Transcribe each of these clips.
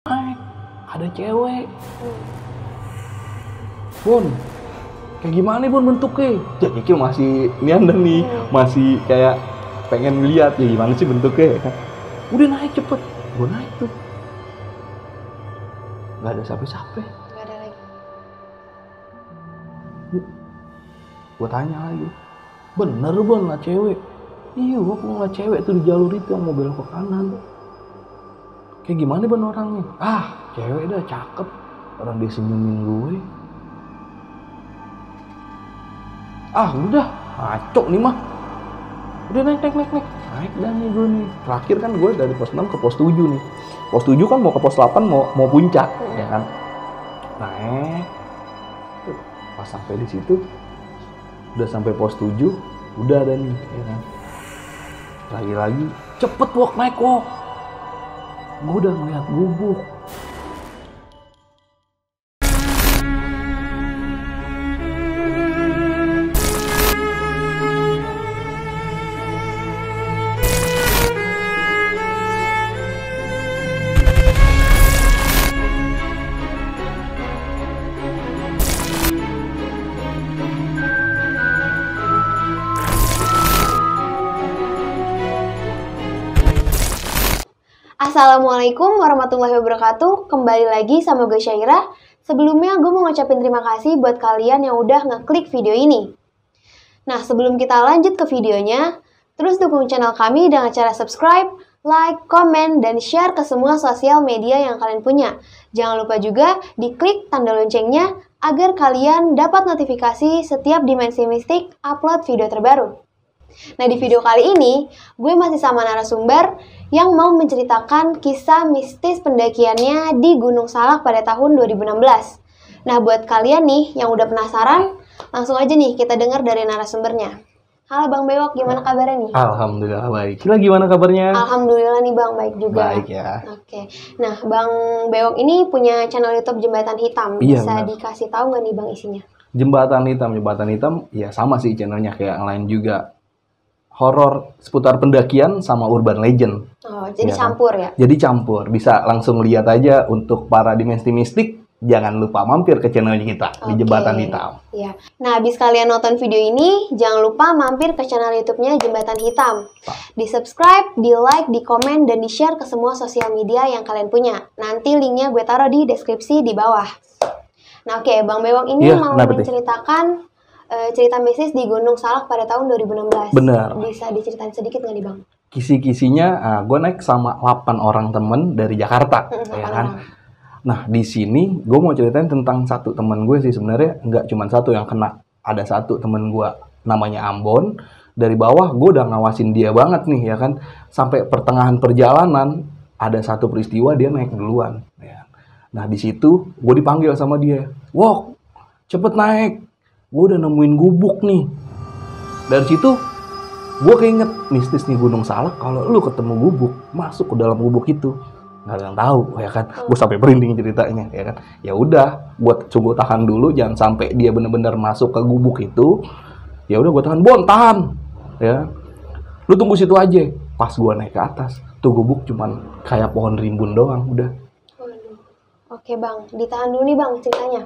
Ada cewek. Bun, kayak gimana nih Bun bentuknya? Ya Kikil masih niandan nih, masih kayak pengen lihat ya gimana sih bentuknya kan. Udah naik cepet, gue naik tuh. Gak ada siapa-siapa. Gak ada lagi. Gue tanya lagi, bener Bun lah cewek? Iya, gue ngeliat cewek tuh di jalur itu yang mau belok ke kanan. Kayak gimana Bun orangnya? Cewek dah cakep, orang dia senyumin gue. Udah, ngaco nih mah. Udah naik dah nih gue nih. Terakhir kan gue dari pos 6 ke pos 7 nih. Pos 7 kan mau ke pos 8 mau puncak, ya kan. Naik. Pas sampai di situ udah sampai pos 7, udah ada nih, ya kan. Lagi-lagi cepet wok naik wok. Gue udah ngeliat gubuk. Assalamualaikum warahmatullahi wabarakatuh. Kembali lagi sama gue Syaira. Sebelumnya gue mau ngucapin terima kasih buat kalian yang udah ngeklik video ini. Nah, sebelum kita lanjut ke videonya, terus dukung channel kami dengan cara subscribe, like, komen, dan share ke semua sosial media yang kalian punya. Jangan lupa juga diklik tanda loncengnya agar kalian dapat notifikasi setiap Dimensi Mistik upload video terbaru. Nah, di video kali ini, gue masih sama narasumber yang mau menceritakan kisah mistis pendakiannya di Gunung Salak pada tahun 2016. Nah, buat kalian nih yang udah penasaran, langsung aja nih kita dengar dari narasumbernya. Halo Bang Bewok, gimana kabarnya nih? Alhamdulillah baik. Kira gimana kabarnya? Alhamdulillah nih Bang, baik juga. Baik ya. Oke. Nah, Bang Bewok ini punya channel YouTube Jembatan Hitam. Iya, Bisa benar. dikasih tahu nggak nih Bang isinya? Jembatan Hitam ya sama sih channelnya kayak yang lain juga. Horor seputar pendakian sama urban legend. Oh, jadi Iya kan? campur ya? Jadi campur, bisa langsung lihat aja. Untuk para Dimensi Mistik, jangan lupa mampir ke channelnya kita di Jembatan Hitam. Iya. Nah, habis kalian nonton video ini, jangan lupa mampir ke channel YouTube-nya Jembatan Hitam. Di-subscribe, di-like, di-komen, dan di-share ke semua sosial media yang kalian punya. Nanti linknya gue taruh di deskripsi di bawah. Nah, oke, Bang Bewok ini mau menceritakan cerita mistis di Gunung Salak pada tahun 2016. Benar. Bisa diceritain sedikit nggak nih Bang? Kisi-kisinya, gue naik sama 8 orang temen dari Jakarta, ya kan? Nah, di sini gue mau ceritain tentang satu temen gue sih sebenarnya, nggak cuma satu yang kena. Ada satu temen gue namanya Ambon. Dari bawah gue udah ngawasin dia banget nih, ya kan? Sampai pertengahan perjalanan ada satu peristiwa dia naik duluan. Ya. Nah, di situ gue dipanggil sama dia, "Wok, cepet naik. Gue udah nemuin gubuk nih." Dari situ gue keinget mistis nih Gunung Salak. Kalau lu ketemu gubuk, masuk ke dalam gubuk itu, nggak ada yang tahu, ya kan? Gue sampai merinding ceritanya, ya kan? Ya udah, buat coba tahan dulu, jangan sampai dia bener-bener masuk ke gubuk itu. Ya udah gue tahan, Bon, tahan, ya. Lu tunggu situ aja. Pas gue naik ke atas, tuh gubuk cuman kayak pohon rimbun doang, udah. Oke Bang, ditahan dulu nih Bang ceritanya.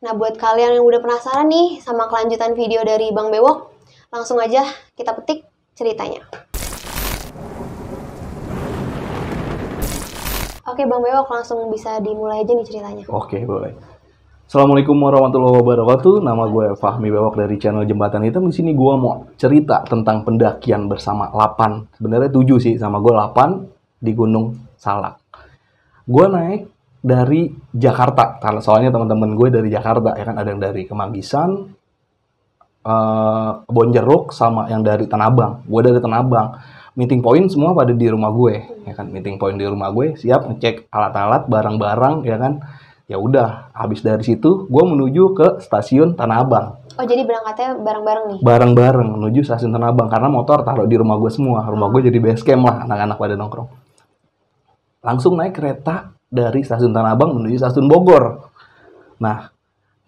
Nah, buat kalian yang udah penasaran nih sama kelanjutan video dari Bang Bewok, langsung aja kita petik ceritanya. Oke Bang Bewok, langsung bisa dimulai aja nih ceritanya. Oke, boleh. Assalamualaikum warahmatullahi wabarakatuh. Nama gue Fahmi Bewok dari channel Jembatan Hitam. Di sini gue mau cerita tentang pendakian bersama 8. Sebenarnya 7 sih, sama gue 8 di Gunung Salak. Gue naik dari Jakarta, soalnya teman-teman gue dari Jakarta, ya kan, ada yang dari Kemanggisan, Bonjeruk, sama yang dari Tanah Abang. Gue dari Tanah Abang. Meeting point semua pada di rumah gue, ya kan. Meeting point di rumah gue, siap ngecek alat-alat, barang-barang, ya kan. Ya udah, habis dari situ gue menuju ke stasiun Tanah Abang. Oh, jadi berangkatnya bareng-bareng nih? Bareng-bareng menuju stasiun Tanah Abang, karena motor taruh di rumah gue semua. Rumah gue jadi base camp lah, anak-anak pada nongkrong. Langsung naik kereta dari stasiun Tanah Abang menuju stasiun Bogor. Nah,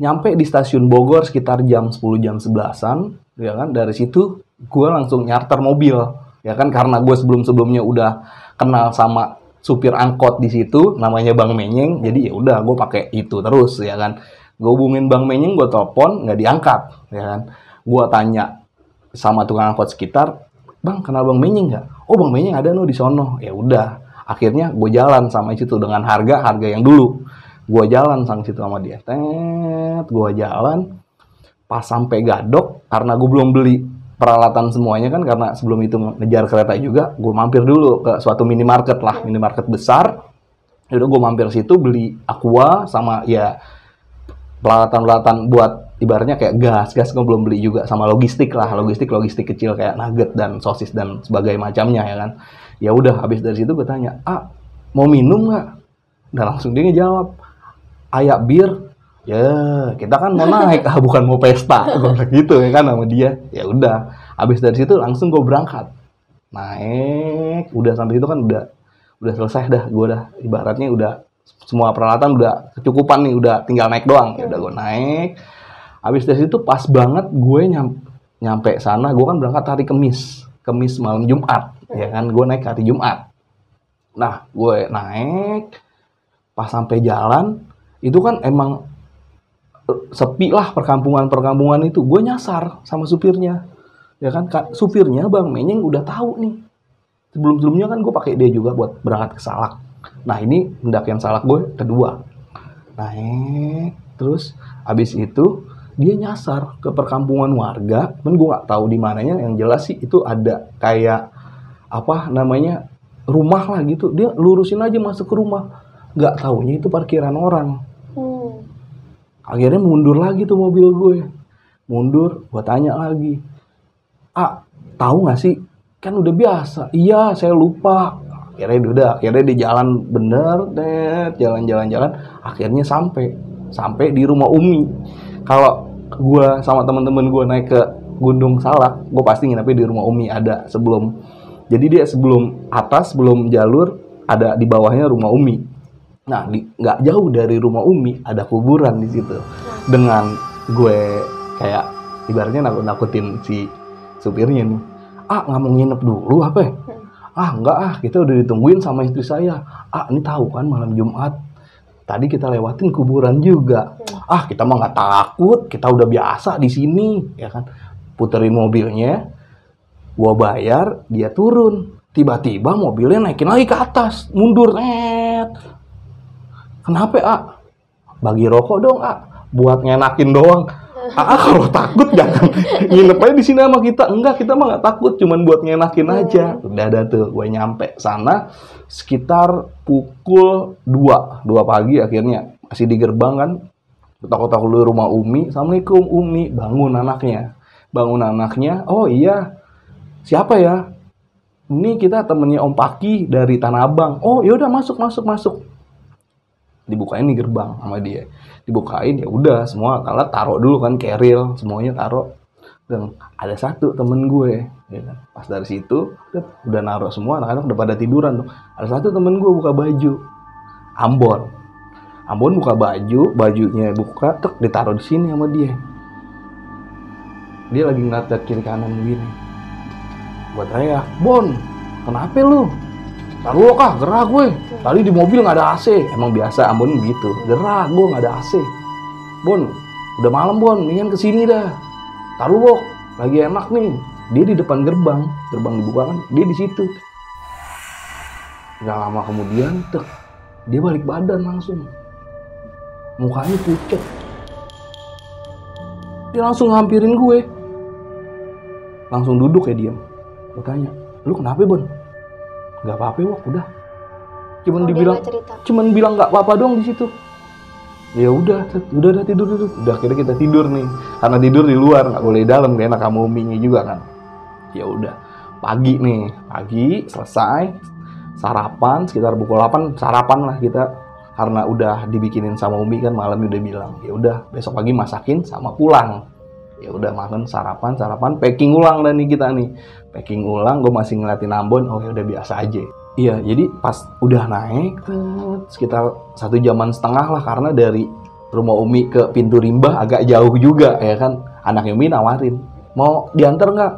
nyampe di stasiun Bogor sekitar jam 10, jam 11-an, ya kan. Dari situ gue langsung nyarter mobil, ya kan, karena gue sebelum-sebelumnya udah kenal sama supir angkot di situ namanya Bang Menyeng, jadi ya udah gue pakai itu terus ya kan. Gue hubungin Bang Menyeng, gue telepon nggak diangkat ya kan. Gue tanya sama tukang angkot sekitar, Bang kenal Bang Menyeng nggak? Oh Bang Menyeng ada di sono. Ya udah, akhirnya gue jalan sama situ dengan harga yang dulu. Gue jalan sama situ sama dia, gue jalan pas sampai Gadok, karena gue belum beli peralatan semuanya kan, karena sebelum itu ngejar kereta juga, gue mampir dulu ke suatu minimarket lah, minimarket besar. Udah gue mampir situ beli aqua sama ya peralatan buat ibaratnya kayak gas gue belum beli juga, sama logistik kecil kayak nugget dan sosis dan sebagainya macamnya ya kan. Ya udah, habis dari situ gue tanya, mau minum nggak? Udah langsung dia ngejawab, ayak bir. Ya kita kan mau naik, bukan mau pesta, gue bilang gitu ya kan sama dia. Ya udah, habis dari situ langsung gue berangkat naik. Udah sampai situ kan udah selesai dah, gue udah ibaratnya udah semua peralatan udah kecukupan nih, udah tinggal naik doang. Ya udah gue naik. Habis dari situ pas banget gue nyampe sana. Gue kan berangkat hari Kamis malam Jumat ya kan, gue naik hari Jumat. Nah gue naik, pas sampai jalan itu kan emang sepi lah, perkampungan itu. Gue nyasar sama supirnya ya kan, supirnya Bang Menyeng udah tahu nih, sebelumnya kan gue pakai dia juga buat berangkat ke Salak. Nah ini pendakian Salak gue kedua. Naik terus habis itu dia nyasar ke perkampungan warga, kan gue nggak tahu di mananya. Yang jelas sih itu ada kayak apa namanya rumah lah gitu, dia lurusin aja masuk ke rumah, nggak taunya itu parkiran orang. Akhirnya mundur lagi tuh mobil gue. Mundur, gue tanya lagi, tahu nggak sih? Kan udah biasa. Iya, saya lupa. Akhirnya dia jalan bener, jalan. Akhirnya sampai di rumah Umi. Kalau gue sama teman-teman gue naik ke Gunung Salak, gue pasti nginepnya di rumah Umi ada sebelum. Jadi dia sebelum jalur ada di bawahnya rumah Umi. Nah, nggak jauh dari rumah Umi ada kuburan di situ. Dengan gue kayak ibaratnya nakutin si supirnya nih. Nggak mau nginep dulu apa ya? Enggak, kita udah ditungguin sama istri saya. Ini tahu kan malam Jumat. Tadi kita lewatin kuburan juga. Kita mah nggak takut, kita udah biasa di sini, ya kan. Puterin mobilnya, gua bayar, dia turun. Tiba-tiba mobilnya naikin lagi ke atas, mundur, Kenapa, Bagi rokok dong, buat ngenakin doang. Kalau takut jangan nginep aja di sini sama kita. Enggak, kita mah nggak takut, cuman buat ngenakin aja. Udah ada tuh, gue nyampe sana sekitar pukul 2 pagi akhirnya. Masih di gerbang kan, ketok-ketok dulu rumah Umi. Assalamualaikum Umi, bangun anaknya. Oh iya, siapa ya? Ini kita temennya Om Paki dari Tanah Abang. Oh yaudah, masuk. Dibukain nih gerbang sama dia, dibukain, ya udah semua alat taruh dulu kan, keril semuanya taruh. Dan ada satu temen gue ya kan, pas dari situ udah naruh semua, anak-anak udah pada tiduran tuh. Ada satu temen gue buka baju Ambon buka bajunya buka, ditaruh di sini sama dia lagi ngeliat kiri kanan begini. Buat saya, Bon kenapa lu? Taruh kah, gerah gue. Tadi di mobil nggak ada AC. Emang biasa Ambon begitu. Gerah gue nggak ada AC. Bon, udah malam Bon, mendingan kesini dah. Taruh Bok, lagi enak nih. Dia di depan gerbang dibuka kan, dia di situ. Gak lama kemudian, dia balik badan langsung. Mukanya pucat. Dia langsung ngampirin gue. Langsung duduk ya diam. Gue tanya, lu kenapa Bon? Nggak apa-apa Wak, udah. Cuman bilang nggak apa-apa doang di situ. Ya udah tidur. Udah akhirnya kita tidur nih. Karena tidur di luar, nggak boleh di dalam, gak enak sama Uminya juga kan. Ya udah, pagi selesai sarapan sekitar pukul 8, sarapan lah kita. Karena udah dibikinin sama Umi kan, malam udah bilang, ya udah besok pagi masakin sama pulang. Ya udah makan sarapan, packing ulang dan nih kita nih. Packing ulang, gue masih ngeliatin Ambon, oh ya udah biasa aja. Iya, jadi pas udah naik sekitar 1,5 jam lah, karena dari rumah Umi ke pintu Rimba agak jauh juga ya kan. Anaknya Umi nawarin, mau diantar nggak?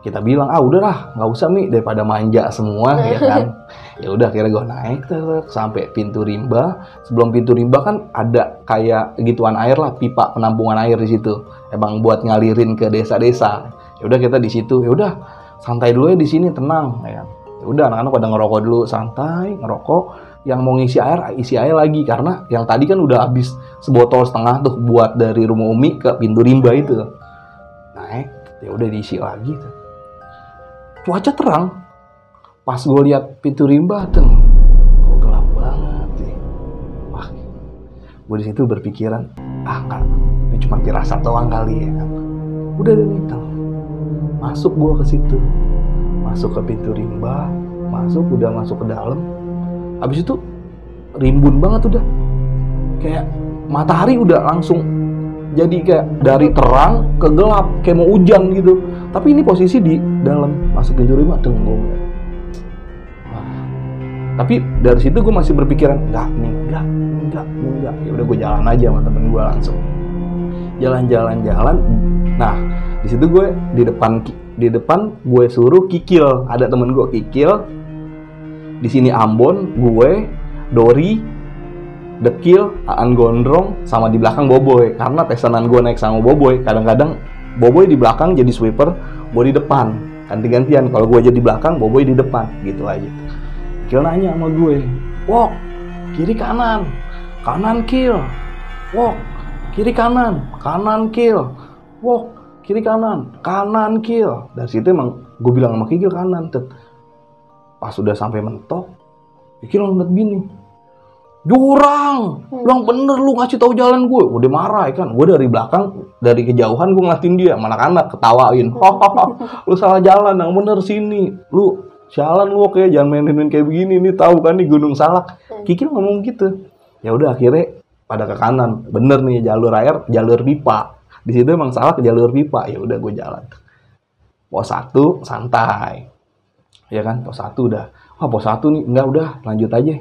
kita bilang, udahlah nggak usah Mi, daripada manja semua ya kan. Ya udah akhirnya gue naik sampai pintu rimba. Sebelum pintu rimba kan ada kayak gituan air lah, pipa penampungan air di situ. Emang buat ngalirin ke desa-desa. Ya udah kita di situ. Ya udah santai dulu ya di sini, tenang ya. Ya udah anak-anak pada ngerokok dulu, santai ngerokok. Yang mau ngisi air, isi air lagi karena yang tadi kan udah habis sebotol setengah tuh buat dari rumah Umi ke pintu rimba itu. Naik, ya udah diisi lagi tuh. Cuaca terang. Pas gue lihat pintu rimba, kok gelap banget sih. Wah, gue di situ berpikiran, enggak, ini cuma firasat doang kali ya kan. Udah deh nih, masuk gue ke situ, masuk ke pintu rimba, udah masuk ke dalam. Habis itu rimbun banget udah, kayak matahari udah langsung jadi kayak dari terang ke gelap, kayak mau hujan gitu. Tapi ini posisi di dalam, masuk pintu rimba, tunggu. Tapi dari situ gue masih berpikiran, enggak. Ya udah gue jalan aja sama temen gue langsung. Jalan. Nah, di situ gue di depan gue suruh Kikil, ada temen gue Kikil. Di sini Ambon, gue, Dori, Dekil, Aan Gondrong, sama di belakang Boboy. Karena pesanan gue naik sama Boboy, kadang-kadang Boboy di belakang jadi sweeper, gue di depan. Ganti-gantian, kalau gue jadi belakang, Boboy di depan, gitu aja. Kil nanya sama gue, Wok, kiri kanan Kil. Wok, kiri kanan Kil. Wok, kiri kanan Kil. Dari situ emang gue bilang sama Kikil kanan. Pas sudah sampai mentok, Kikil ngeliat gini, jurang, bilang bener lu ngasih tahu jalan gue. Udah marah ya kan, gue dari belakang, dari kejauhan gue ngeliatin dia, anak-anak ketawain, lu salah jalan, yang bener sini, lu jalan lu kayak jangan main-main kayak begini, nih tahu kan nih Gunung Salak. Kikil ngomong gitu. Ya udah akhirnya pada ke kanan, bener nih jalur air, jalur pipa. Di situ emang salah ke jalur pipa. Ya udah gue jalan. Pos 1 santai. Ya kan, pos 1 udah. Pos 1 nih enggak, udah lanjut aja.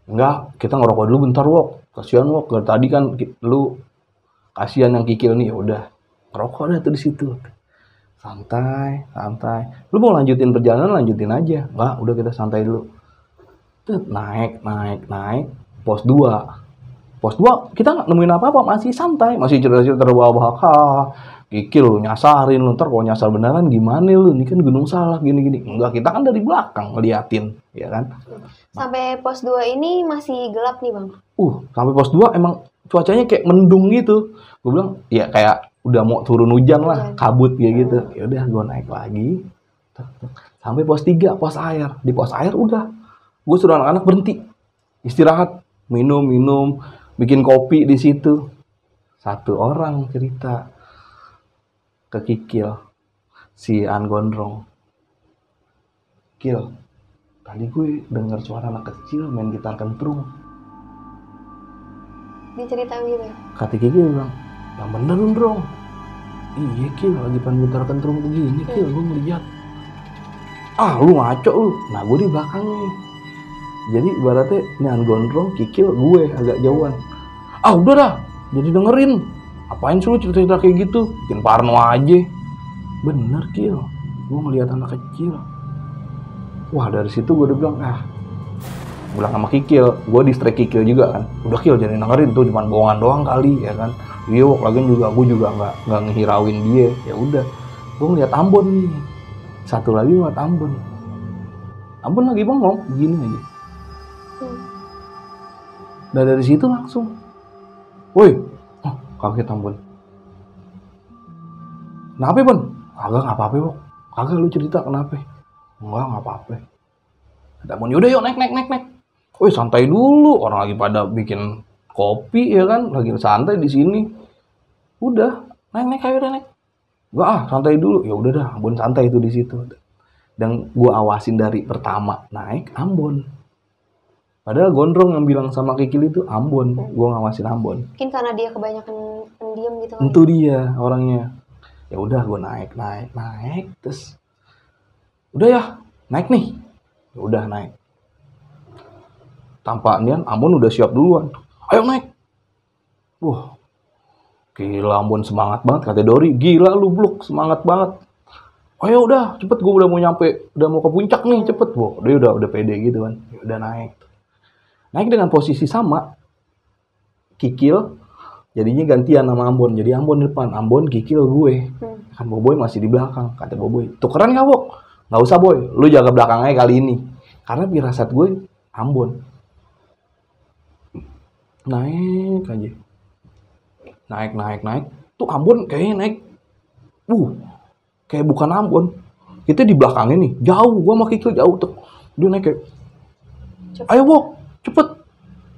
Enggak, kita ngerokok dulu bentar, Wok. Kasihan Wok, dari tadi kan lu kasihan yang Kikil nih. Ya udah. Ngerokok dah tuh di situ. Santai. Lu mau lanjutin perjalanan, lanjutin aja. Enggak, udah kita santai dulu. Naik. Pos 2 kita nggak nemuin apa-apa, masih santai. Masih cerita-cerita bawah-bawah. Kikil lu nyasarin lu, ntar kalau nyasar beneran gimana lu? Ini kan Gunung Salak gini-gini. Enggak, kita kan dari belakang ngeliatin, ya kan? Sampai pos 2 ini masih gelap nih, Bang. Sampai pos 2 emang cuacanya kayak mendung gitu. Gue bilang, ya kayak udah mau turun hujan lah, kabut kayak gitu. Ya udah gue naik lagi. Sampai pos 3, pos air. Di pos air udah. Gue suruh anak-anak berhenti. Istirahat, minum, bikin kopi di situ. Satu orang cerita ke Kikil, si Aan Gondrong. Kil, tadi gue dengar suara anak kecil main gitar kentrung. Diceritain gitu. Kata Kikil bilang, yang bener Gondrong. Iya Kil, lagi main gitar kentrung begini Kil, gue ngeliat. Lu ngaco lu. Nah gue di belakang nih. Jadi ibaratnya ini Aan Gondrong, Kikil, gue agak jauhan. Udah dah, jadi dengerin. Apain sih lu cerita-cerita kayak gitu? Bikin parno aja. Bener Kil, gue ngeliat anak kecil. Wah dari situ gue udah bilang, bilang sama Kikil, gue distract Kikil juga kan. Udah Kil, jangan dengerin tuh, cuma bohongan doang kali ya kan. Iya, lagian juga gue juga nggak ngehirauin dia. Ya udah, gue ngeliat Ambon nih. Satu lagi ngeliat Ambon. Ambon lagi bengong, begini aja. Nah dari situ langsung, woi, kaget Ambon. Kenapa Bon? Kagak, nggak apa-apa Bok. Kagak, lu cerita kenapa? Enggak, nggak apa-apa. Kata Ambon, yaudah yuk naik. Woi santai dulu, orang lagi pada bikin kopi ya kan, lagi santai di sini. Udah, naik ayo udah naik. Enggak santai dulu. Ya udah dah, Ambon santai itu di situ. Dan gua awasin dari pertama naik Ambon. Padahal Gondrong yang bilang sama Kikil itu Ambon, gua ngawasin Ambon. Mungkin karena dia kebanyakan pendiam gitu kan. Itu dia orangnya. Ya udah gua naik, terus udah ya, naik nih. Ya udah naik. Tanpa nian Ambon udah siap duluan. Ayo naik. Gila Ambon semangat banget, kata Dori. Gila lu Bluk, semangat banget. ayo udah cepet, gue udah mau nyampe, udah mau ke puncak nih, cepet. Wow, dia udah pede gitu kan, udah naik dengan posisi sama. Kikil jadinya gantian sama Ambon, jadi Ambon di depan, Ambon Kikil gue. Kan Boboy masih di belakang. Kata Boboy, tukeran gak Wok? Gak usah Boy, lu jaga belakangnya kali ini. Karena firasat gue Ambon. Naik aja. Naik. Tuh Ambon kayaknya naik. Kayak bukan Ambon. Kita di belakangnya nih, jauh. Gua sama Kikil jauh tuh. Dia naik kayak, ayo Wok, cepet.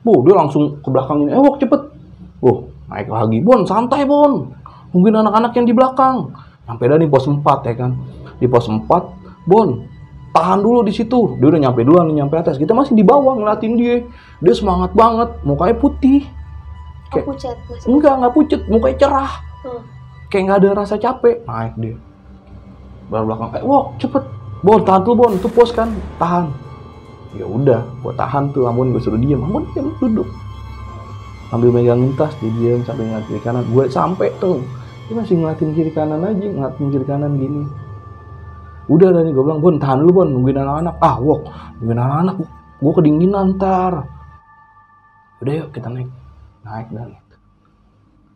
Dia langsung ke belakang ini, ayo Wok, cepet. Naik lagi. Bon, santai Bon. Mungkin anak-anak yang di belakang. Sampai dah di pos 4 ya kan. Di pos 4, Bon, tahan dulu di situ. Dia udah nyampe duluan, nyampe atas. Kita masih di bawah ngeliatin dia. Dia semangat banget, mukanya putih. Kayak pucat masih. Enggak pucat, mukanya cerah. Kayak nggak ada rasa capek. Naik dia. Belakang, Wok, cepet. Bon, tahan tuh Bon, itu pos kan, tahan. Ya udah, gua tahan tuh, Ambon gue suruh diam. Ambon diam, duduk. Sambil megangin tas, dia diam sampai ngeliat kiri kanan. Gue sampai tuh, dia masih ngeliatin kiri kanan aja, ngeliatin kiri kanan gini. Udah dah nih, gue bilang, Bon, tahan dulu Bon, nungguin anak-anak. Wok, nungguin anak-anak, gue kedinginan ntar. Udah yuk, kita naik dan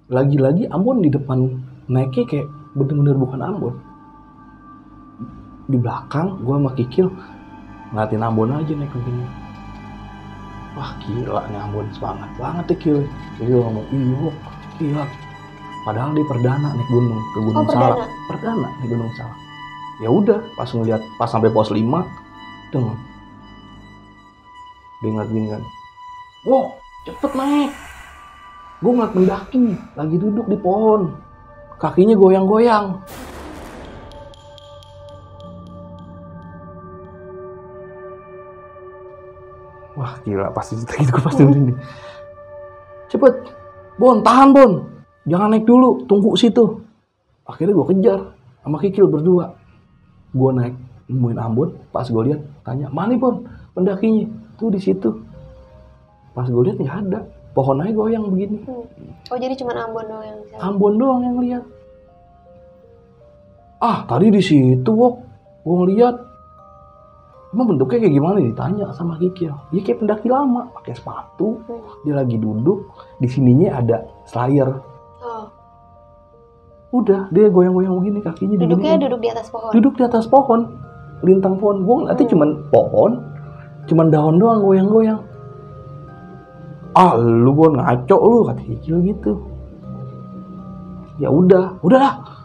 lagi-lagi Ambon di depan naiknya kayak bener-bener bukan Ambon. Di belakang, gue sama Kikil ngeliatin Ambon aja naik begini. Wah gila nih Ambon, semangat banget ya Kikil. Kikil ngomong, iya gila. Padahal dia perdana naik gunung, ke Gunung Salak. Perdana di Gunung Salak. Ya udah, pas ngeliat, pas sampai pos 5, deng. Dia ngeliat gini kan. Wow, cepet naik. Gue ngeliat pendaki, lagi duduk di pohon. Kakinya goyang-goyang. Wah gila, pasti cerita gitu gue pasti ini. Cepet, Bon, tahan Bon. Jangan naik dulu, tunggu situ. Akhirnya gue kejar sama Kikil berdua. Gue naik, nemuin Ambon. Pas gue lihat, tanya, mana Bon pendakinya? Tuh di situ. Pas gue lihat nggak ada, pohon aja goyang begini. Oh jadi cuma Ambon doang yang lihat? Ambon doang yang lihat. Tadi di situ Wok, gue ngeliat. Emang bentuknya kayak gimana? Ditanya sama Kikil. Dia kayak pendaki lama, pakai sepatu. Dia lagi duduk, di sininya ada slayer. Udah, dia goyang-goyang begini kakinya. Duduknya duduk di atas pohon? Duduk di atas pohon, lintang pohon. Gue ngeliatnya cuman pohon, cuman daun doang goyang-goyang. Lu Bon, ngaco lu, kata Kikil gitu. Ya udahlah,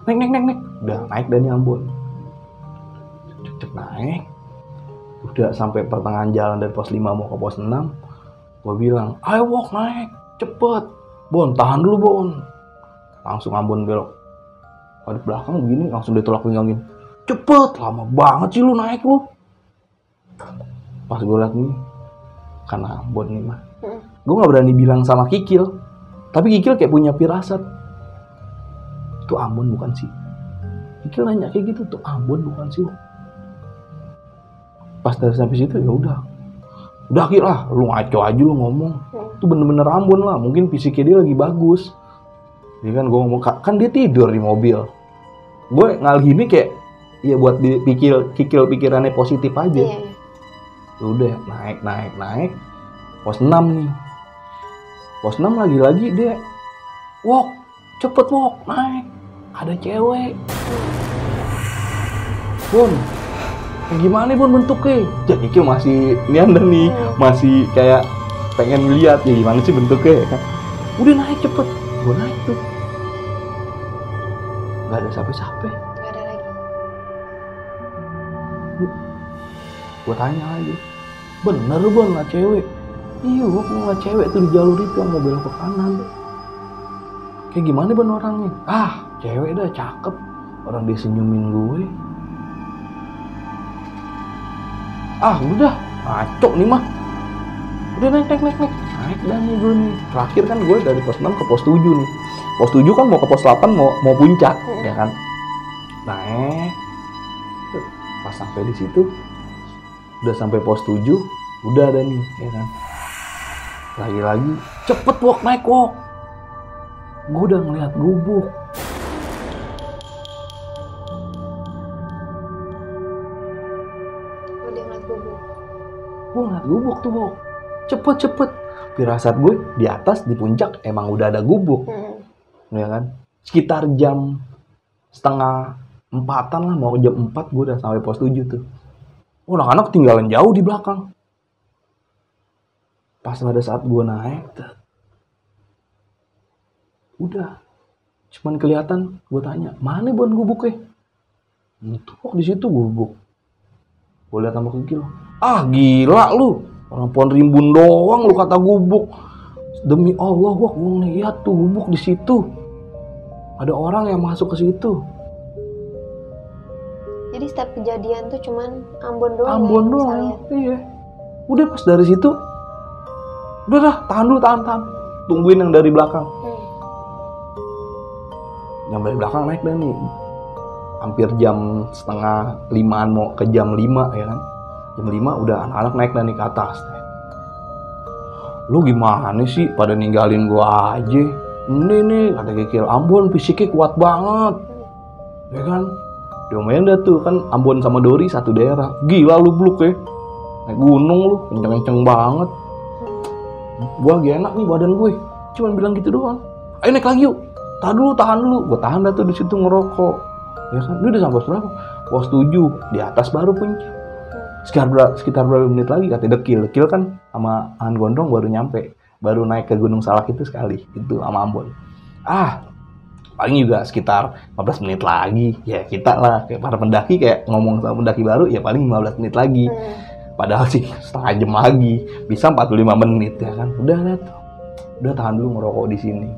naik. Udah naik dari Ambon. Cek naik. Udah sampai pertengahan jalan dari pos 5 mau ke pos 6. Gue bilang, ayo Wok naik, cepet. Bon, tahan dulu Bon. Langsung Ambon belok. Di belakang begini, langsung ditolak pinggangin. Cepet, lama banget sih lu naik lu. Pas gue liat nih, karena Ambon nih mah. Gue gak berani bilang sama Kikil. Tapi Kikil kayak punya firasat. Tuh Ambon bukan sih. Kikil nanya kayak gitu, tuh Ambon bukan sih. Pas dari sampai situ ya udah Kil lah, lu ngaco aja lu ngomong. Itu bener-bener Ambon lah, mungkin fisiknya dia lagi bagus. Jadi kan gue ngomong, kan dia tidur di mobil. Gue ngalihinnya kayak, ya buat Kikil pikirannya positif aja. Udah naik. Pos 6 nih. Pos 6 lagi-lagi dia, Wok, cepet Wok, naik. Ada cewek. Bon, gimana Bon bentuknya? Ya Kikil masih nianda nih, masih kayak pengen lihat ya gimana sih bentuknya kan. Udah naik cepet, gue naik tuh. Gak ada sampai-sampai. Gak ada lagi. Gue tanya lagi, bener Bon lah cewek? Iya, gue ngeliat cewek tuh di jalur itu yang mau belok ke kanan. Kayak gimana Bon orangnya? Cewek dah cakep, orang dia senyumin gue. Udah, ngaco nih mah. Udah naik dah nih gue nih. Terakhir kan gue dari pos 6 ke pos 7 nih. Pos 7 kan mau ke pos 8 mau puncak, ya kan. Naik. Pas sampai di situ, udah sampai pos 7, udah ada nih, ya kan. Lagi-lagi, cepet Wok, naik Wok. Gue udah ngeliat gubuk. Gue ngeliat gubuk tuh, Bo. Cepet. Firasat gue di atas, di puncak emang udah ada gubuk. Ya kan? Sekitar jam 3:30 lah, mau jam 4 gue udah sampai pos 7 tuh. Anak-anak tinggalan jauh di belakang. Pas pada saat gue naik, udah cuman kelihatan. Gue tanya, mana Bon gubuknya? Itu kok di situ gubuk. Gue lihat sama Kikil, gila lu, orang pohon rimbun doang lu kata gubuk. Demi Allah, gue ngeliat tuh gubuk di situ. Ada orang yang masuk ke situ. Jadi setiap kejadian tuh cuman Ambon doang. Ambon doang. Iya. Udah pas dari situ, udah dah, tahan dulu, tahan. Tungguin yang dari belakang. Yang dari belakang naik dah nih. Hampir jam 4:30 mau ke jam 5 ya kan. Jam 5 udah anak-anak naik dah nih ke atas. Lu gimana sih pada ninggalin gua aja? Ini nih kata Kikil, Ambon fisiknya kuat banget. Ya kan? Diomelin dah tuh kan, Ambon sama Dori satu daerah. Gila lu bluk ya. Naik gunung lu, kenceng-kenceng banget. Gua lagi enak nih badan gue. Cuman bilang gitu doang. Ayo naik lagi yuk. Tahan dulu. Gua tahan dah tuh di situ ngerokok. Ya kan? Dia udah sampai berapa? Pos 7, di atas baru puncak. Sekitar berapa menit lagi kata Dekil kan sama Han Gondrong baru nyampe. Baru naik ke Gunung Salak itu sekali. Itu sama Ambon. Paling juga sekitar 15 menit lagi. Ya kita lah, kayak para pendaki kayak ngomong sama pendaki baru, ya paling 15 menit lagi. Padahal sih setengah jam lagi. Bisa 45 menit ya kan. Udah tahan dulu ngerokok di sini.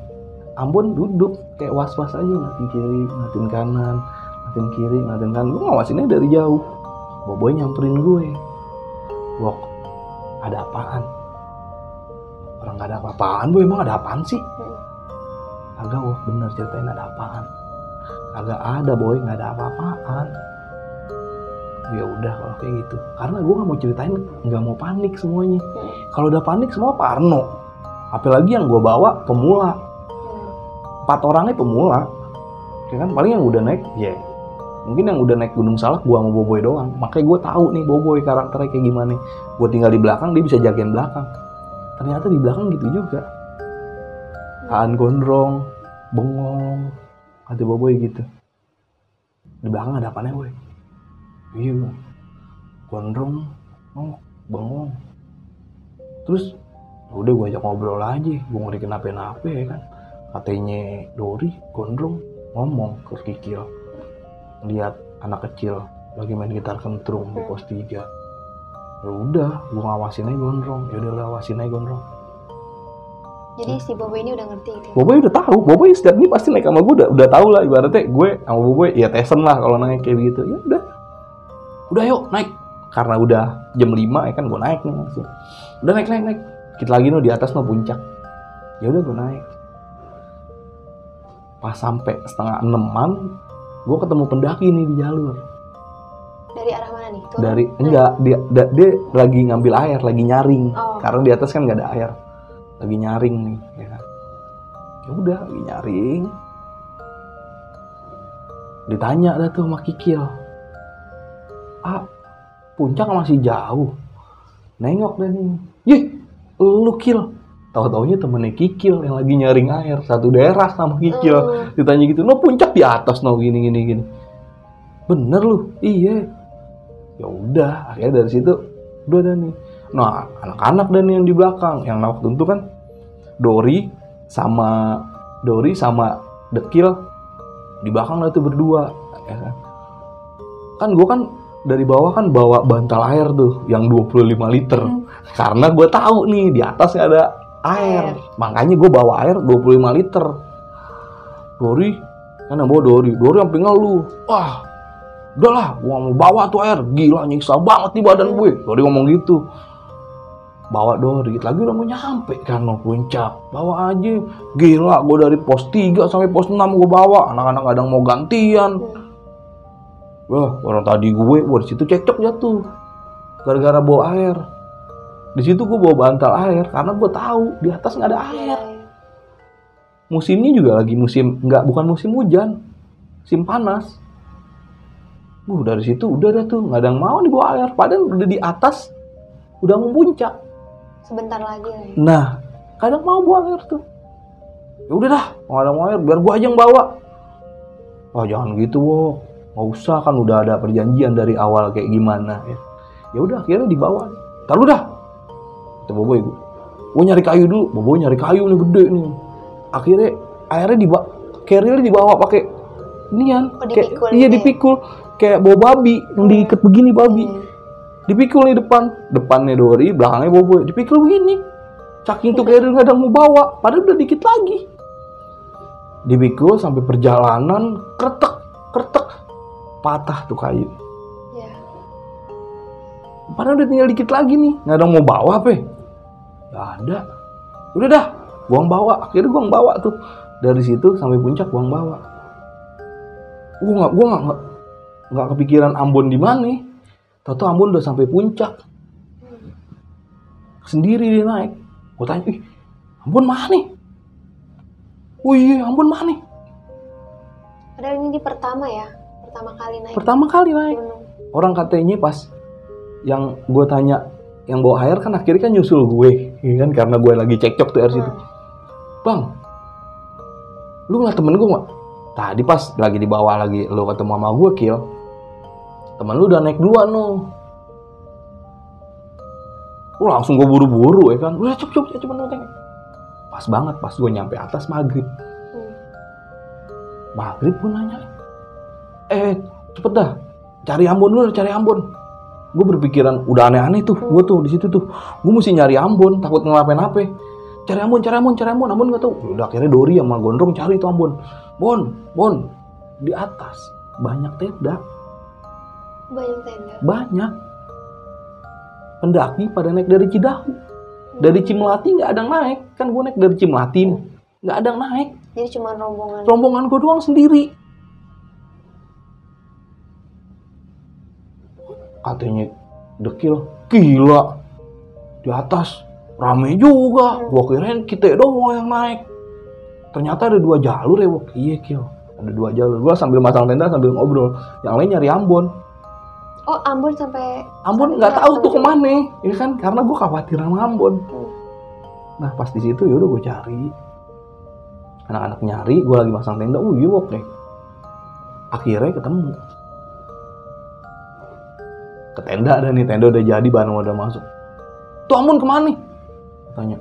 Ambon duduk kayak was-was aja, ngatin kiri, ngatin kanan, ngatin kiri, ngatin kanan. Gue ngawasinnya dari jauh. Boboy nyamperin gue. Wok, ada apaan? Orang gak ada apa-apaan, Boy. Emang ada apaan sih? Agak, Wok, bener ceritain ada apaan. Agak ada, Boy, gak ada apa-apaan. Ya udah kalau kayak gitu. Karena gue gak mau ceritain, gak mau panik semuanya. Kalau udah panik semua parno. Apalagi yang gue bawa pemula. 4 orangnya pemula, ya kan, paling yang udah naik, mungkin yang udah naik Gunung Salak gua sama Boboy doang. Makanya gue tahu nih Boboy karakternya kayak gimana. Gue tinggal di belakang, dia bisa jagain belakang. Ternyata di belakang gitu juga. Han Gondrong, bengong, kata Boboy gitu. Di belakang ada apanya, Boy? Iya, Gondrong, bengong. Terus, udah gue ajak ngobrol aja, gue ngeri kenapa-napa ya kan. Katanya Dori, Gondrong ngomong ke Kikil, lihat anak kecil lagi main gitar kentrung di pos 3. Ya udah, gue ngawasin aja Gondrong. Ya udah awasin aja Gondrong. Jadi si Boboy ini udah ngerti gitu. Boboy udah tahu. Boboy setiap ini pasti naik sama gue udah tahu lah, ibaratnya gue sama Boboy ya tesen lah kalau naik kayak begitu. Ya udah yuk naik. Karena udah jam 5 ya kan, gue naik nih langsung. Udah naik. Kita lagi di atas puncak. Ya udah gue naik. Pas sampai 5:30-an, gue ketemu pendaki nih di jalur. Dari arah mana nih? Enggak, dia lagi ngambil air, lagi nyaring. Karena di atas kan nggak ada air, lagi nyaring nih, ya kan. Ya udah, lagi nyaring. Ditanya dah tuh sama Kikil, puncak masih jauh. Nengok dah nih, lu Kil. Tahu-taunya temennya Kikil yang lagi nyaring air, satu daerah sama Kikil. Ditanya gitu, puncak di atas gini. Bener lu? Iya. Ya udah, akhirnya dari situ udah dah nih. Nah, anak-anak dan yang di belakang, yang waktu itu kan Dori sama Dekil di belakang lah tuh berdua, ya kan. Kan gue kan dari bawah kan bawa bantal air tuh yang 25 liter. Karena gue tahu nih di atas nggak ada air. Makanya gue bawa air 25 liter. Dori kan yang bawa Dori sampai ngeluh. Udahlah, gue mau bawa tuh air. Gila, nyiksa banget nih badan gue. Dori ngomong gitu. Bawa Dori, dikit lagi udah mau nyampe kan puncak. Bawa aja. Gila, gue dari pos 3 sampai pos 6 gue bawa. Anak-anak kadang mau gantian. Wah, orang tadi gue di situ cekcok jatuh. Gara-gara bawa air. Di situ gue bawa bantal air karena gue tahu di atas nggak ada air. Musimnya juga lagi bukan musim hujan, musim panas. Dari situ udah dah tuh nggak ada yang mau dibawa air. Padahal udah di atas udah mau puncak. Sebentar lagi lah ya. Nah, kadang mau buang air tuh. Ya udah dah, nggak ada mau air, biar gua aja yang bawa. Wah jangan gitu, Wok. Nggak usah, kan udah ada perjanjian dari awal kayak gimana ya. Ya udah, akhirnya dibawa. Taruh dah. Kata Boboy, gua nyari kayu dulu. Boboy nyari kayu nih gede nih. Akhirnya airnya carrier dibawa pakai inian. Dipikul. Iya dipikul. Kayak bawa babi yang diikat begini babi. Dipikul nih depannya Dori, belakangnya Boboy. Dipikul begini. Saking tuh carrier nggak ada mau bawa, padahal udah dikit lagi. Dipikul sampai perjalanan kretek patah tuh kayu. Ya. Padahal udah tinggal dikit lagi nih, nggak ada mau bawa apa? Nggak ada. Udah dah, gua bawa. Akhirnya gua bawa tuh dari situ sampai puncak gua bawa. Gua nggak kepikiran Ambon di mana. Tahu Ambon udah sampai puncak. Sendiri dia naik. Gua tanya, Ambon mana? Oh iya, Ambon mana? Padahal ini di pertama kali naik. Pertama kali naik. Gunung. Orang katanya pas yang gue tanya yang bawa air kan akhirnya kan nyusul gue, ya kan, karena gue lagi cekcok tuh air situ. Bang, lu ngeliat temen gue nggak? Tadi pas lagi di bawah lagi lu ketemu sama gue, Kil. Temen lu udah naik duluan no. Langsung gue buru-buru ya kan. Udah cepet nonton. Pas banget pas gue nyampe atas maghrib. Maghrib gue nanya, cepet dah, cari Ambon dulu, cari Ambon. Gue berpikiran udah aneh-aneh tuh, gue tuh di situ tuh, gue mesti nyari Ambon, takut ngelapain apa. Cari Ambon nggak tahu. Udah akhirnya Dori sama Gondrong cari tuh Ambon. Bon, di atas banyak tenda. Banyak. Pendaki pada naik dari Cidahu, dari Cimlati nggak ada yang naik, kan gue naik dari Cimlati, nggak ada yang naik. Jadi cuma rombongan gue doang sendiri. Katanya dekil, gila di atas rame juga. Gua kirain kita doang yang naik. Ternyata ada 2 jalur ya, Wok. Iya, Kil. Ada 2 jalur. Gua sambil masang tenda sambil ngobrol. Yang lain nyari Ambon. Oh, Ambon sampai nggak tahu tuh kemana, ya kan? Karena gua khawatir sama Ambon. Nah pas di situ ya udah gua cari. Anak-anak nyari, gua lagi masang tenda. Iya, Wok nih. Akhirnya ketemu. Ke tenda ada nih, tenda udah jadi, bahan udah masuk. Tuh Ambon kemana nih? Tanya.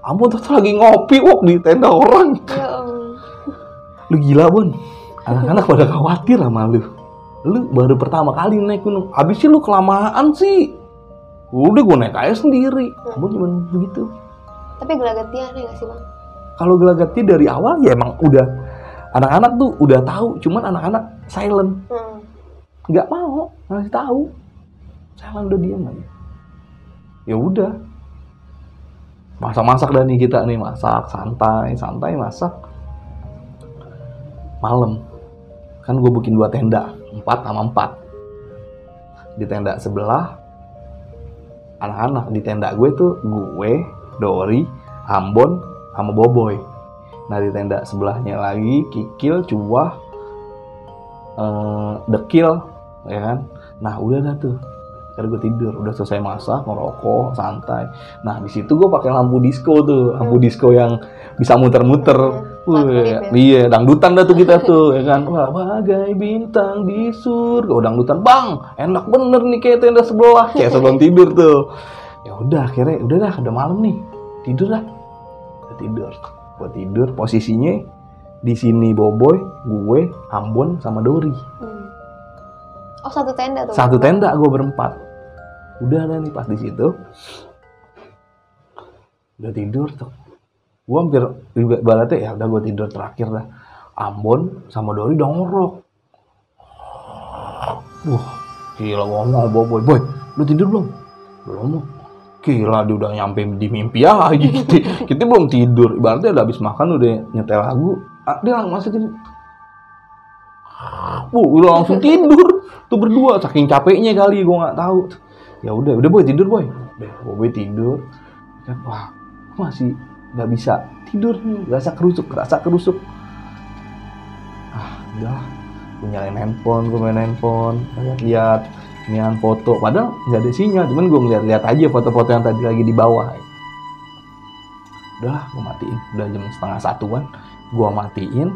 Ambon tuh lagi ngopi, Wok, di tenda orang. Ya, Lu gila, Bon. Anak-anak pada khawatir sama lu. Lu baru pertama kali naik gunung. Abisnya lu kelamaan sih. Udah gue naik aja sendiri. Ambon cuma begitu. Tapi gelagatnya aneh gak sih, Bang? Kalau gelagatnya dari awal ya emang udah, anak-anak tuh udah tahu, cuman anak-anak silent. Nggak mau ngasih tahu. Silent, udah diam aja. Ya udah. Masak-masak dah nih kita nih, masak santai masak. Malam. Kan gue bikin 2 tenda, 4 sama 4. Di tenda sebelah anak-anak, di tenda gue tuh gue, Dori, Ambon, sama Boboy. Nah di tenda sebelahnya lagi Kikil, Cuah, Dekil, ya kan. Nah udah dah tuh. Karena gue tidur, udah selesai masak, ngerokok, santai. Nah di situ gue pakai lampu disco tuh, lampu disco yang bisa muter-muter. Iya, dangdutan dah tuh kita tuh, ya kan. Wah, bagai bintang di surga. Dangdutan, Bang, enak bener nih kayak tenda sebelah, kayak sebelum tidur tuh. Ya udah, akhirnya udah malam nih, tidur dah. Udah tidur, gue tidur, posisinya di sini Boboy, gue, Ambon, sama Dori. Oh, satu tenda tuh. Satu tenda gue berempat. Udah nih pas di situ. Udah tidur tuh. Gue hampir ibaratnya ya udah gue tidur terakhir dah. Ambon sama Dori udah ngorok. Wah, gila ngomong Boboy. Boy, lu tidur belum? Belum. Gila dia udah nyampe di mimpi aja gitu. Kita belum tidur. Ibaratnya udah habis makan udah nyetel lagu. Dia langsung tidur. Udah langsung tidur tuh berdua, saking capeknya kali gue nggak tahu. Ya udah Boy tidur Boy. Boy tidur. Wah masih nggak bisa tidur nih, rasa kerusuk. Udah, gue nyalain handphone, gue main handphone, lihat inian foto, padahal nggak ada sinyal, cuman gue ngeliat-liat aja foto-foto yang tadi lagi di bawah. Udahlah, gue matiin. Udah jam 12:30-an, gue matiin.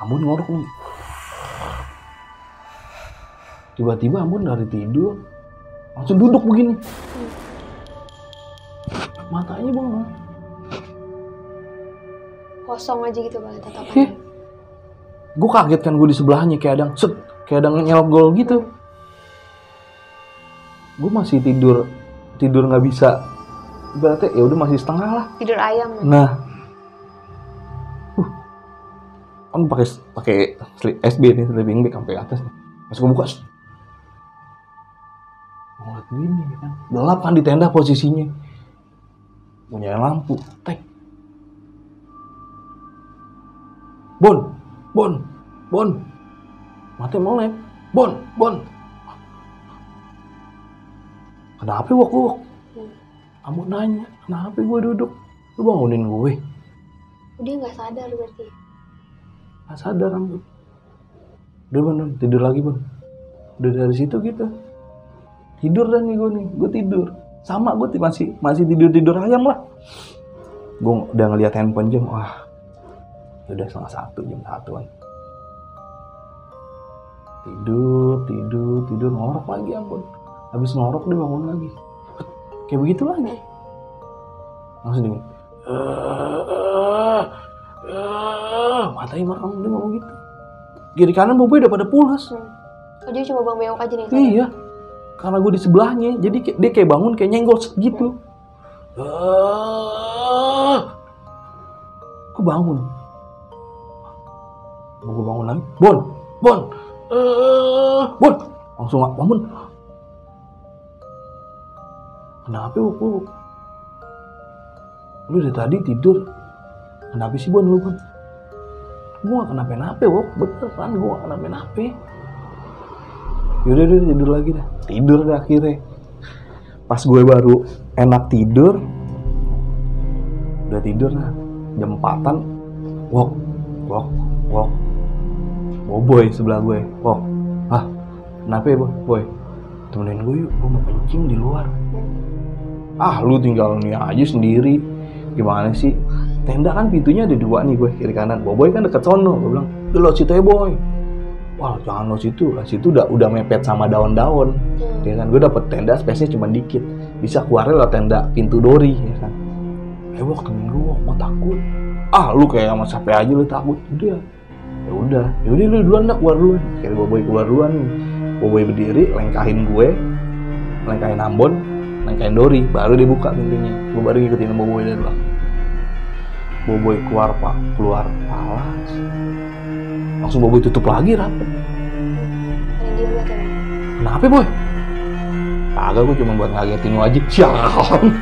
Ambon ngorok nih. Tiba-tiba Ambon dari tidur langsung duduk begini. Matanya bengong. Kosong aja gitu Bang tatapannya. Gue kaget kan, gue di sebelahnya kayak ada nyelgol gitu. Gue masih tidur nggak bisa. Berarti ya udah masih setengah lah. Tidur ayam. Nah, kan pakai SB nih, sleeping bag sampai atas nih. Pas gue buka, ngeliat gini kan, gelap kan di tenda posisinya, punya lampu, tek. Bon, mati melek, Bon. Kenapa wok? Kamu nanya, kenapa gue duduk? Lu bangunin gue. Dia nggak sadar berarti. Nggak sadar, Ambon. Udah Bon, tidur lagi Bon. Udah dari situ gitu. Tidur dah nih gue tidur. Sama gue masih tidur ayam lah. Gue udah ngeliat handphone jam, wah, udah 1:30, jam 1-an. Tidur, ngorok lagi Ambon. Habis ngorok dia bangun lagi. Kayak begitu lagi. Langsung dia matanya merem, dia ngomong gitu. Kiri kanan boboy udah pada pulas. Oh dia cuma bang beok aja nih. Iya. Karena gue di sebelahnya, jadi dia kayak bangun kayak nyenggol gitu. Gue bangun. Gue bangun lagi. Bon. Langsung bangun. Kenapa lu? Lu dari tadi tidur. Kenapa sih Bon lu Bon? Gue gak kenapa-napa Wok. Beneran gue gak kenapa-napa. Yaudah tidur lagi dah. Tidur dah akhirnya. Pas gue baru enak tidur. Udah tidur dah. Jam 4-an. Wok. Boboy sebelah gue. Wok. Kenapa ya Boy? Temenin gue yuk. Gue mau kencing di luar. Lu tinggal nih aja sendiri. Gimana sih? Tenda kan pintunya ada 2 nih gue, kiri kanan. Boboy kan deket sono. Gue bilang, lo situ ya Boy. Wah jangan lo situ lah. Situ udah mepet sama daun-daun. Ya kan, gue dapet tenda space-nya cuma dikit. Bisa keluarnya lah tenda pintu dori. Ya kan. Wok temen gue, gue takut. Lu kayak sama siapa aja lu takut. Udah lu duluan dah, keluar duluan. Akhirnya Boboy keluar duluan nih. Boboy berdiri, lengkahin gue, lengkahin Ambon, lengkahin Dori, baru dia buka pintunya. Gue baru ngikutin Boboy dari belakang. Boboy keluar palas. Langsung Boboy tutup lagi rapet. Kenapa Boy? Kagak, gue cuma buat ngagetin lo aja. Sialan.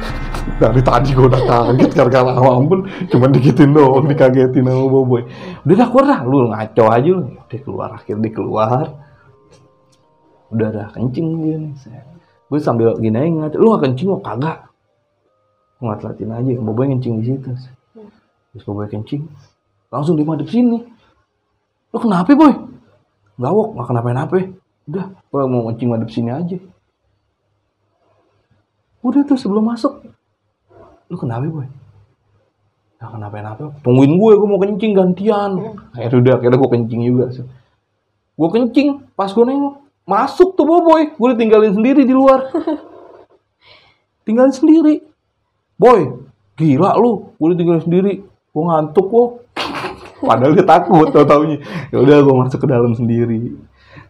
Dari tadi gue udah kaget gara-gara Ambon, cuma dikitin doang, dikagetin sama Boboy. Udah keluar dah, lu ngaco aja lu. Dia keluar, akhirnya dia keluar. Udah kencing dia nih. Gue sambil gini aja ngaco, lu gak kencing kok? Kagak. Gue ngatelatin aja, Boboy kencing di situ. Terus Boboy kencing, langsung dia madep sini. Lu kenapa Boy? Gak Wok, gak kenapa-napa. Udah, gue mau kencing madep sini aja. Udah tuh sebelum masuk, lu kenapa Boy? Gak kenapa-napa. Tungguin gue mau kencing gantian. Akhirnya gue kencing juga. Gue kencing, pas gue nengok, masuk tuh Boboy. Gue ditinggalin sendiri di luar. Tinggalin sendiri. Boy, gila lu, gue ditinggalin sendiri. Gue ngantuk kok. Padahal dia takut tau-taunya. Ya udah gue masuk ke dalam sendiri.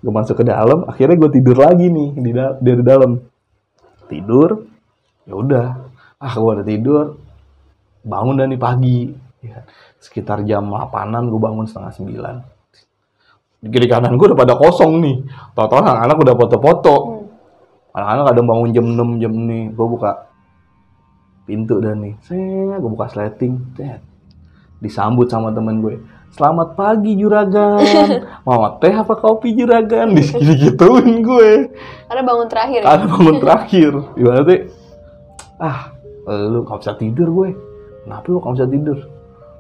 Gue masuk ke dalam, akhirnya gue tidur lagi nih dari dalam. Tidur. Ya udah. Gue udah tidur. Bangun dah nih pagi. Ya, sekitar jam 8-an gue bangun 8:30. Di kiri kanan gue udah pada kosong nih. Tau-tau anak-anak udah foto-foto. Anak-anak kadang bangun jam 6 jam nih. Gue buka pintu dan nih. Gue buka sleting. Disambut sama temen gue. Selamat pagi Juragan. Mau teh apa kopi Juragan? Gituin gue. Karena bangun terakhir ya? Karena bangun terakhir. Gimana tuh? Lu gak bisa tidur gue. Kenapa lu gak bisa tidur?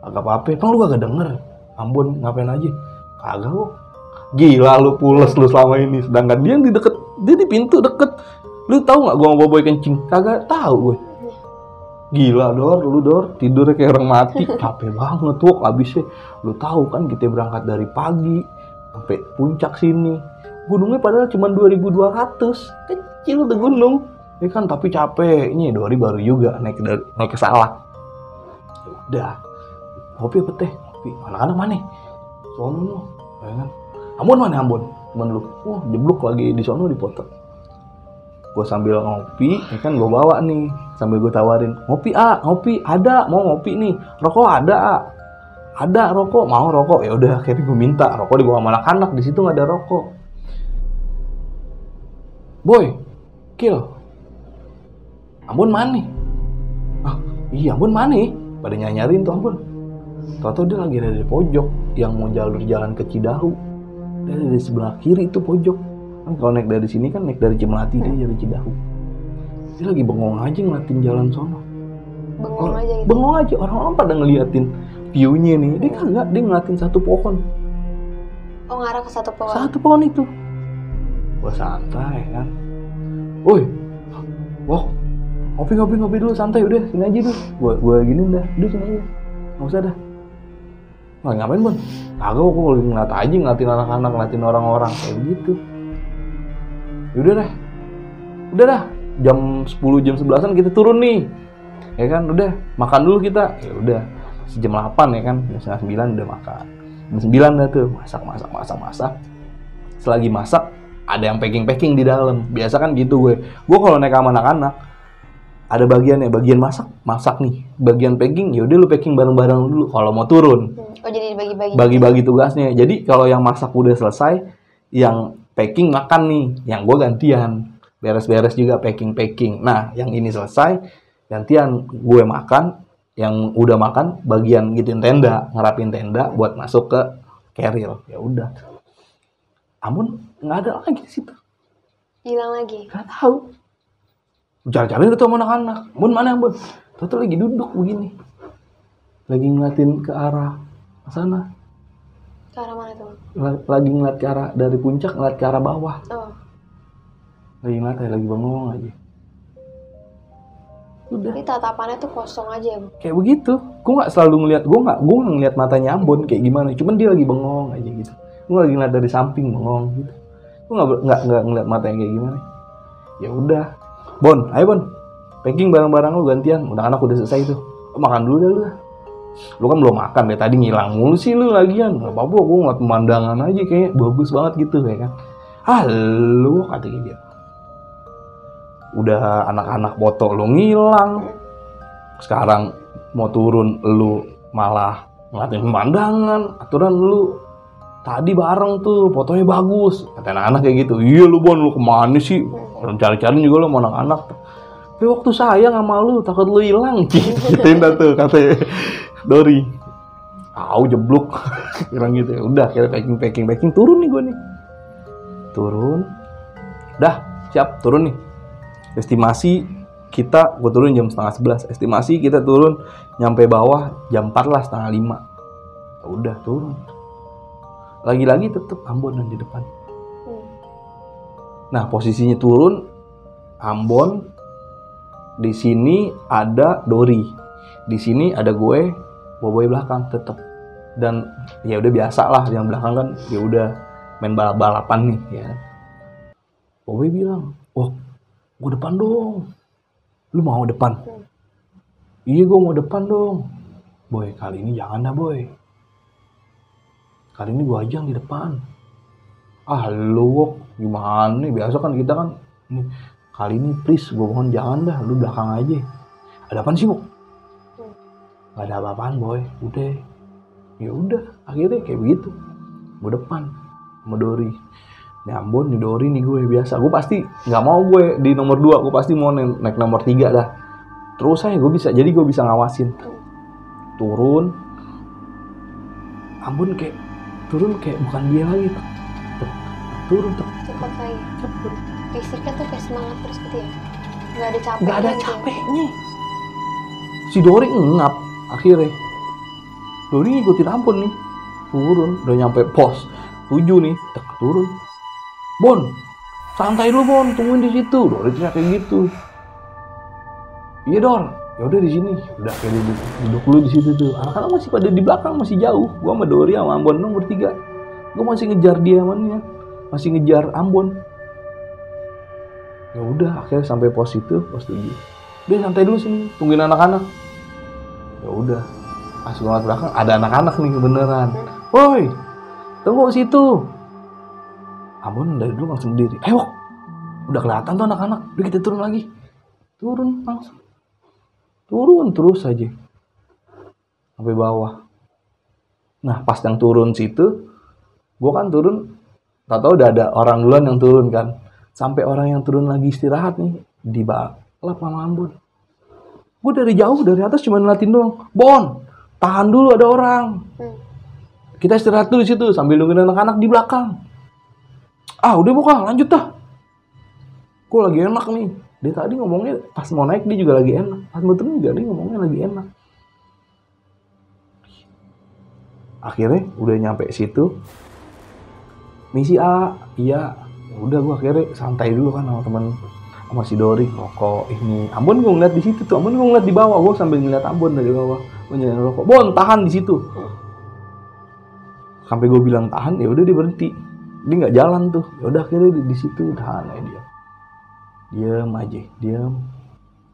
Agak apa-apa. Emang lu gak denger? Ambon ngapain aja? Kagak kok. Gila lu pules lu selama ini. Sedangkan dia yang dia di pintu deket. Lu tahu nggak gue mau boy kencing? Kagak tahu gue. Gila lu tidurnya kayak orang mati. Capek banget tuh abisnya. Lu tahu kan kita berangkat dari pagi sampai puncak sini. Gunungnya padahal cuma 2.200. Kecil udah gunung. Ya kan tapi capek. Ini Dori baru juga naik ke Salak. Ya udah. Kopi apa teh? Kopi. Anak-anak mana? Sono lu. Ya kan? Ambon mana Ambon? Temen lu. Wah, jeblok lagi di sono dipoto. Gue sambil ngopi, ya kan gue bawa nih, sambil gue tawarin, ngopi ada, mau ngopi nih, rokok ada rokok, mau rokok, ya udah akhirnya gue minta rokok dibawa sama anak-anak, di situ nggak ada rokok. Boy, Kill, Ambon mana? Ah, iya Ambon mana? Pada nyariin tuh Ambon. Tahu-tahu dia lagi ada di pojok, yang mau jalan ke Cidahu, dia ada di sebelah kiri itu pojok. Kan kalau naik dari sini kan naik dari Cimelati dia dari Cidahu. Dia lagi bengong aja ngeliatin jalan sono. Bengong aja gitu. Bengong aja, orang-orang pada ngeliatin view-nya nih. Dia kagak, dia ngeliatin satu pohon. Oh, ngarah ke satu pohon. Satu pohon itu. Gua santai kan. Woi. Wah. Ngopi dulu santai udah, sini aja dulu. Gua gini dah, udah sini aja. Enggak usah dah. Wah, ngapain, Bun? Kagak, gua lagi ngeliat aja, ngeliatin anak-anak, ngeliatin orang-orang kayak gitu. Udah dah, jam 10, jam 11-an kita turun nih, ya kan, udah, makan dulu kita, ya udah, jam 8 ya kan, jam 9 udah makan, jam 9 dah tuh, masak, selagi masak, ada yang packing di dalam, biasa kan gitu gue kalau naik sama anak-anak, ada bagiannya, bagian masak nih, bagian packing, ya udah lu packing bareng-bareng dulu, kalau mau turun, oh jadi bagi-bagi tugasnya, jadi kalau yang masak udah selesai, yang packing makan nih, yang gue gantian beres-beres juga packing. Nah, yang ini selesai, gantian gue makan, yang udah makan bagian gituin tenda, ngerapin tenda buat masuk ke carrier. Ya udah. Amun nggak ada lagi di situ. Hilang lagi. Nggak tahu. Cari-cari itu sama anak-anak. Amun mana Amun? Tuh lagi duduk begini, lagi ngeliatin ke arah sana. Ke arah mana tuh? Lagi ngeliat ke arah dari puncak, ngeliat ke arah bawah. Oh. Lagi ngeliat ya, lagi bengong aja. Udah. Jadi tatapannya tuh kosong aja ya, Bu? Kayak begitu. Gue nggak selalu ngeliat, gue nggak ngeliat matanya Ambon kayak gimana. Cuman dia lagi bengong aja gitu. Gue lagi ngeliat dari samping bengong gitu. Gue nggak ngeliat matanya kayak gimana. Ya udah. Bon, ayo Bon. Packing barang-barang lu gantian. Udah anak udah selesai tuh. Makan dulu dah lu. Lu kan belum makan deh, tadi ngilang mulu sih lu lagian. Gak apa-apa, gue ngeliat pemandangan aja kayaknya bagus banget gitu ya kan. Lu katanya dia. Udah anak-anak foto lu ngilang. Sekarang mau turun lu malah ngeliatin pemandangan. Aturan lu tadi bareng tuh, fotonya bagus. Kata anak-anak kayak gitu. Iya lu Bon, lu kemana sih? Orang cari-cari juga lu sama anak-anak. Tapi waktu sayang sama lu, takut lu hilang. Gituin dah tuh katanya Dori. Jeblok. Bilang gitu ya. Udah, kita packing. Turun nih gue nih. Turun. Udah, siap turun nih. Estimasi kita, gue turun jam 10:30. Estimasi kita turun nyampe bawah jam 4 lah, 4:30. Ya udah turun. Lagi-lagi tetep Ambon yang di depan. Nah, posisinya turun Ambon, di sini ada Dori, di sini ada gue, Boboy belakang tetep. Dan ya udah biasa lah, yang belakang kan ya udah main balap-balapan nih ya. Boboy bilang, gue depan dong. Lu mau depan? Iya, gue mau depan dong. Boy, kali ini jangan dah Boy. Kali ini gue aja yang di depan. Lu gimana nih? Biasa kan kita kan nih, kali ini please, gue mohon jangan dah, lu belakang aja. Ada apaan sih, Bu? Gak ada apa-apaan, Boy. Udah. Ya udah, akhirnya kayak begitu. Gue depan sama Dori. Nih Ambon, nih Dori nih gue biasa. Gue pasti nggak mau gue di nomor 2, gue pasti mau naik nomor 3 dah. Terus aja gue bisa, jadi gue bisa ngawasin. Turun. Ambon kayak turun kayak bukan dia lagi. Turun tuh. Cepet lagi. Cepet. Listriknya tuh kayak semangat terus gitu ya. Gak ada capeknya. Gak ada capeknya. Si Dori ngap akhirnya. Dori ngikutin Ambon nih. Turun, udah nyampe pos. 7 nih, tek, turun. Bon, santai dulu Bon, tungguin di situ. Dori teriak kayak gitu. Iya Dor, ya udah di sini. Udah kayak duduk dulu di situ tuh. Anak-anak masih pada di belakang, masih jauh. Gua sama Dori sama Ambon dong bertiga. Gua masih ngejar dia mannya, masih ngejar Ambon. Ya udah, akhirnya sampai pos itu, pos 7. Dia santai dulu sini, tungguin anak-anak. Ya udah, pas gua ngeliat belakang ada anak-anak nih beneran. Woi, tunggu situ. Ambon dari dulu langsung berdiri. Ayo, udah kelihatan tuh anak-anak. Udah kita turun lagi. Turun langsung. Turun terus aja. Sampai bawah. Nah, pas yang turun situ, gua kan turun. Tahu-tahu udah ada orang duluan yang turun kan. Sampai orang yang turun lagi istirahat nih. Di balap sama Ambon. Gue dari jauh, dari atas cuma ngeliatin doang. Bon, tahan dulu ada orang. Kita istirahat dulu di situ sambil nungguin anak-anak di belakang. Ah, udah buka, lanjut dah. Gue lagi enak nih. Dia tadi ngomongnya pas mau naik dia juga lagi enak. Pas mau turun juga dia ngomongnya lagi enak. Akhirnya udah nyampe situ. Misi A, iya. Udah gue akhirnya santai dulu kan sama temen, sama si Dori rokok ini. Ambon gue ngeliat di situ tuh. Ambon gue ngeliat di bawah. Gue sambil ngeliat Ambon dari bawah. Gue nyalain rokok. Bon, tahan di situ. Sampai gue bilang tahan, ya udah dia berhenti. Dia nggak jalan tuh. Ya udah akhirnya di situ tahan aja dia. Diam aja, diam.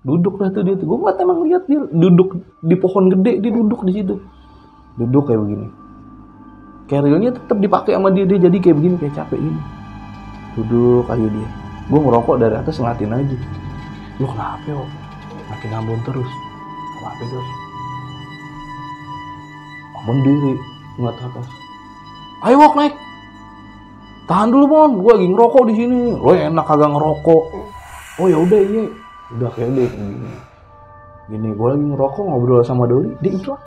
Duduk lah tuh dia tuh. Gue nggak emang lihat dia duduk di pohon gede, dia duduk di situ. Duduk kayak begini. Carrier-nya tetap dipakai sama dia jadi kayak begini, kayak capek gini. Duduk aja dia. Gue ngerokok dari atas ngeliatin aja. Lu kenapa yo? Makin Ambon terus. Kenapa terus? Ambon diri ngeliat atas. Ayo Wok naik. Tahan dulu Bon, gue lagi ngerokok di sini. Lo enak kagak ngerokok. Oh ya udah iya. Udah kayak deh gini. Gue lagi ngerokok ngobrol sama Dori, dia hilang.